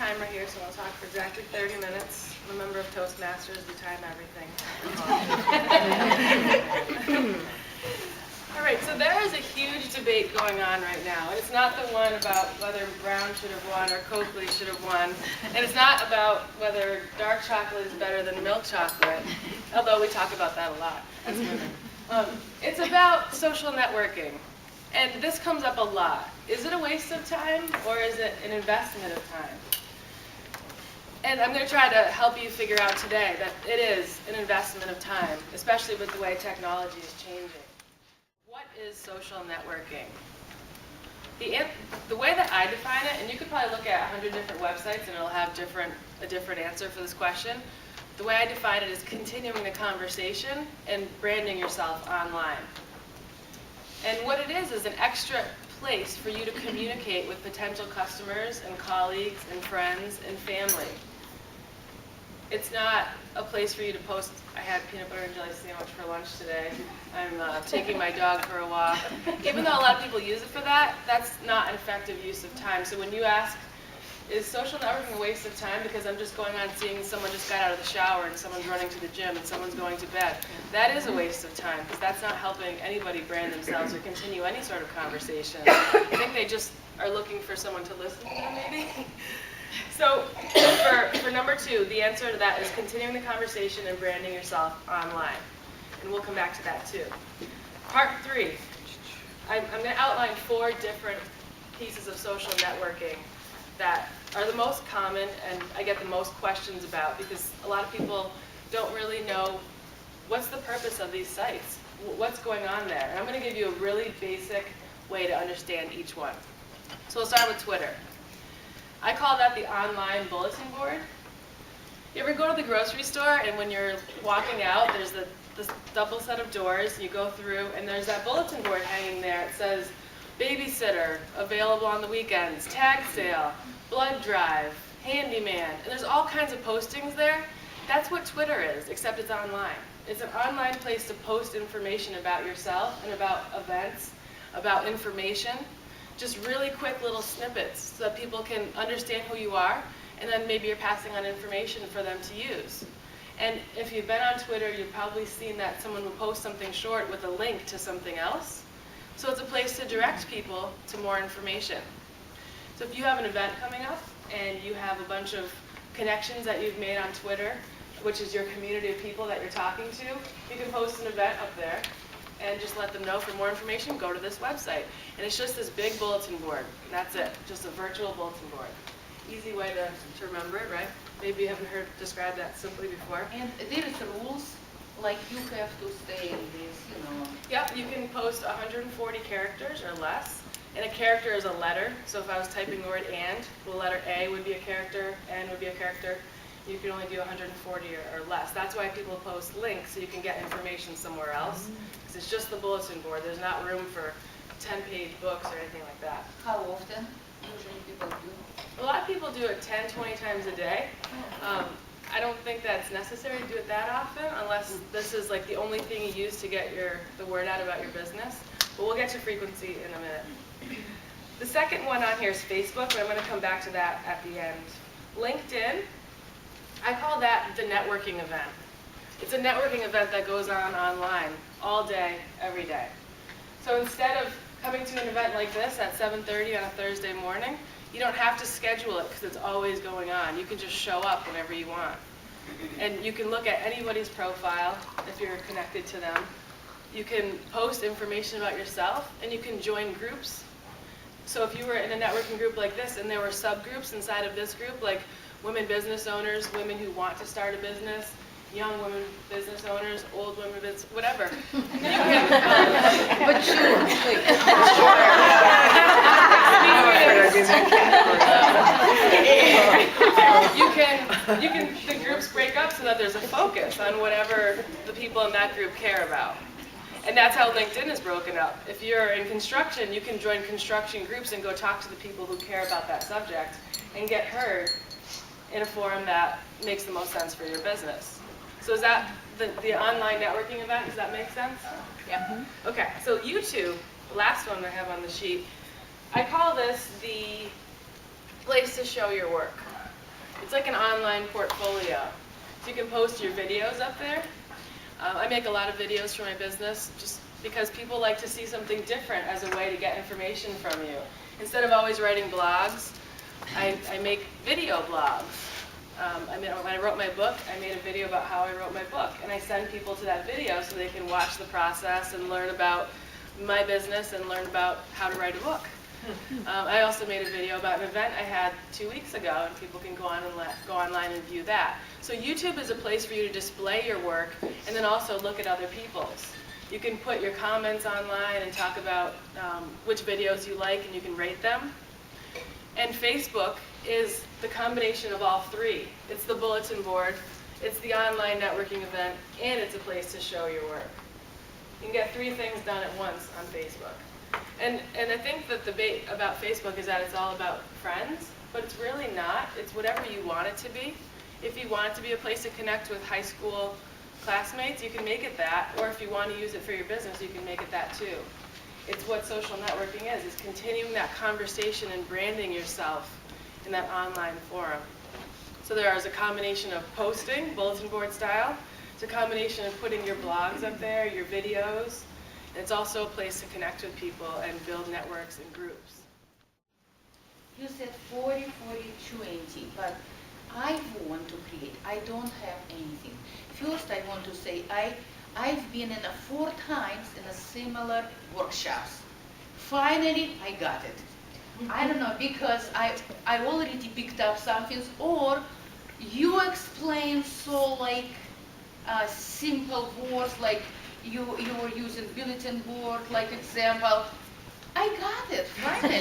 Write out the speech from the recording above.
timer here, so I'll talk for exactly 30 minutes. I'm a member of Toastmasters, we time everything. All right, so there is a huge debate going on right now, and it's not the one about whether Brown should have won or Coakley should have won, and it's not about whether dark chocolate is better than milk chocolate, although we talk about that a lot as women. It's about social networking, and this comes up a lot. Is it a waste of time, or is it an investment of time? And I'm going to try to help you figure out today that it is an investment of time, especially with the way technology is changing. What is social networking? The way that I define it, and you could probably look at 100 different websites and it'll have a different answer for this question. The way I define it is continuing the conversation and branding yourself online. And what it is an extra place for you to communicate with potential customers and colleagues and friends and family. It's not a place for you to post, I had peanut butter and jelly sandwich for lunch today. I'm taking my dog for a walk. Even though a lot of people use it for that, that's not an effective use of time. So when you ask, is social networking a waste of time because I'm just going on seeing someone just got out of the shower and someone's running to the gym and someone's going to bed, that is a waste of time because that's not helping anybody brand themselves or continue any sort of conversation. I think they just are looking for someone to listen to them maybe. So for number 2, the answer to that is continuing the conversation and branding yourself online. And we'll come back to that too. Part 3, I'm going to outline 4 different pieces of social networking that are the most common and I get the most questions about because a lot of people don't really know what's the purpose of these sites, what's going on there. And I'm going to give you a really basic way to understand each one. So we'll start with Twitter. I call that the online bulletin board. You ever go to the grocery store and when you're walking out, there's this double set of doors, you go through and there's that bulletin board hanging there. It says, babysitter, available on the weekends, tag sale, blood drive, handyman, and there's all kinds of postings there. That's what Twitter is, except it's online. It's an online place to post information about yourself and about events, about information. Just really quick little snippets so that people can understand who you are, and then maybe you're passing on information for them to use. And if you've been on Twitter, you've probably seen that someone will post something short with a link to something else. So it's a place to direct people to more information. So if you have an event coming up and you have a bunch of connections that you've made on Twitter, which is your community of people that you're talking to, you can post an event up there and just let them know for more information, go to this website. And it's just this big bulletin board, and that's it, just a virtual bulletin board. Easy way to remember it, right? Maybe you haven't heard described that simply before. And there is rules, like you have to stay in this, Yep, you can post 140 characters or less. And a character is a letter, so if I was typing the word and, the letter A would be a character, N would be a character. You can only do 140 or less. That's why people post links, so you can get information somewhere else. Because it's just the bulletin board. There's not room for 10-page books or anything like that. How often usually people do? A lot of people do it 10, 20 times a day. I don't think that's necessary to do it that often, unless this is like the only thing you use to get the word out about your business. But we'll get to frequency in a minute. The second one on here is Facebook, but I'm going to come back to that at the end. LinkedIn, I call that the networking event. It's a networking event that goes on online all day, every day. So instead of coming to an event like this at 7:30 on a Thursday morning, you don't have to schedule it because it's always going on. You can just show up whenever you want. And you can look at anybody's profile if you're connected to them. You can post information about yourself, and you can join groups. So if you were in a networking group like this and there were subgroups inside of this group, like women business owners, women who want to start a business, young women business owners, old women business, whatever. You can, But sure, the groups break up so that there's a focus on whatever the people in that group care about. And that's how LinkedIn is broken up. If you're in construction, you can join construction groups and go talk to the people who care about that subject and get heard in a forum that makes the most sense for your business. So is that the online networking event? Does that make sense? Yeah. Okay, so YouTube, the last one I have on the sheet, I call this the place to show your work. It's like an online portfolio. So you can post your videos up there. I make a lot of videos for my business just because people like to see something different as a way to get information from you. Instead of always writing blogs, I make video blogs. When I wrote my book, I made a video about how I wrote my book, and I send people to that video so they can watch the process and learn about my business and learn about how to write a book. I also made a video about an event I had 2 weeks ago, and people can go online and view that. So YouTube is a place for you to display your work and then also look at other people's. You can put your comments online and talk about which videos you like, and you can rate them. And Facebook is the combination of all three. It's the bulletin board, it's the online networking event, and it's a place to show your work. You can get three things done at once on Facebook. And I think the debate about Facebook is that it's all about friends, but it's really not. It's whatever you want it to be. If you want it to be a place to connect with high school classmates, you can make it that, or if you want to use it for your business, you can make it that too. It's what social networking is continuing that conversation and branding yourself in that online forum. So there is a combination of posting, bulletin board style. It's a combination of putting your blogs up there, your videos. And it's also a place to connect with people and build networks and groups. You said 40, 40, 20, but I want to create. I don't have anything. First, I want to say I've been in 4 times in a similar workshops. Finally, I got it. I don't know, because I already picked up something, or you explain so like simple words, like you were using bulletin board like example. I got it finally.